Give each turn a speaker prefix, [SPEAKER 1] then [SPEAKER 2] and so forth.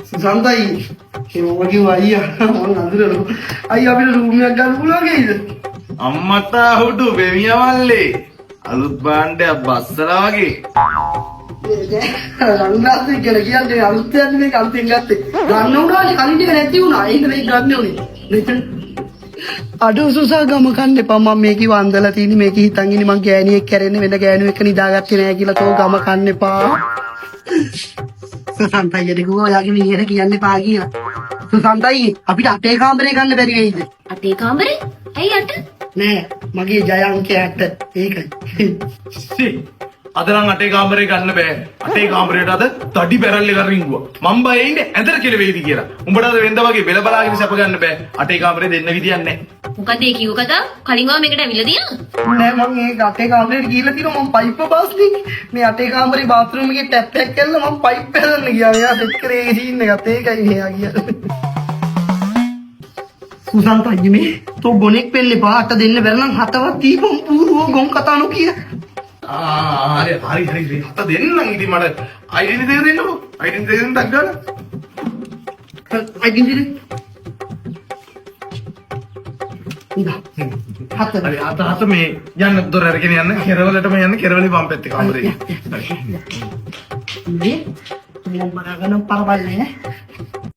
[SPEAKER 1] සුසන්තයි මම කිව්වා අයියා මම අඳුරනවා. අයියා අපිට රූම් එකක් ගන්න පුළුවන් නේද?
[SPEAKER 2] අම්මතා හුඩු බෙමිය මල්ලේ අලුත් බාණ්ඩයක් බස්සලා වගේ.
[SPEAKER 1] රන්නාස්ති කියලා කියන්නේ අලුත් යන්නේ මේක අලුතෙන් ගත්තේ. ගන්න උනානේ කලින් ටික නැති වුණා. ඒක මේක ගන්න ඕනේ. අඩු සුසා ගම කන්න එපා මම මේ කිව්ව අන්දලා තියෙන්නේ මේක හිතන් ඉන්නේ මං ගෑණියෙක් කැරෙන්නේ වෙන ගෑණියෙක් නිදාගත්තේ නෑ කියලා තෝ ගම කන්න එපා. සුසන්තයි දෙකෝ ඔයාගේ විදිහට කියන්න එපා කියලා. සුසන්තයි අපිට අටේ කාමරේ ගන්න බැරි වෙයිද?
[SPEAKER 3] අතේ කාමරේ? ඇයි අට?
[SPEAKER 1] නෑ මගේ ජය අංකය 8 ඒකයි.
[SPEAKER 2] අද නම් අටේ කාමරේ ගන්න බෑ. අටේ කාමරේට අද තඩි බැරල් එක රිංගුවා. මම බය ඉන්නේ ඇඳට කෙලවෙයිද කියලා. උඹට අද වෙන්ද වගේ බෙල බලාගෙන සැප ගන්න බෑ. අටේ කාමරේ දෙන්න විදියක් නැහැ.
[SPEAKER 3] මොකද ඒ කිව්ව කතා? කලින් ගාව මේකට ඇවිල්ලා තියෙනවා.
[SPEAKER 1] නෑ මම මේ අටේ කාමරේට ගිහිල්ලා තියෙනවා මම පයිප් පාස්ලි. මේ අටේ කාමරේ බාත් รู ම් එකේ ටැප් එකක් කරලා මම පයිප් හදන්න ගියා. මෙයා සෙට් කරේ ඒ සීන් එකත් ඒකයි මෙයා ගියා. සුසන්ත අයියේ තෝ ගොනෙක් වෙන්න එපා. අට දෙන්න බැර නම් හතවත් දීපම් පූරුව ගොන් කතා නොකිය.
[SPEAKER 2] හරි හත දෙන්නම් ඉතින් මට අයිඩෙන්ටි දෙක දෙන්නකෝ. අයිඩෙන්ටි දෙක දෙන්නක් ගන්න.
[SPEAKER 1] අයිඩෙන්ටි ඉඳා හත
[SPEAKER 2] හරි හත මේ යන්න දොර අරගෙන යන්න කෙරවලටම යන්න කෙරවලේ වම් පැත්තේ කාමරේ.
[SPEAKER 1] මේ මම බලාගෙන පරබල්නේ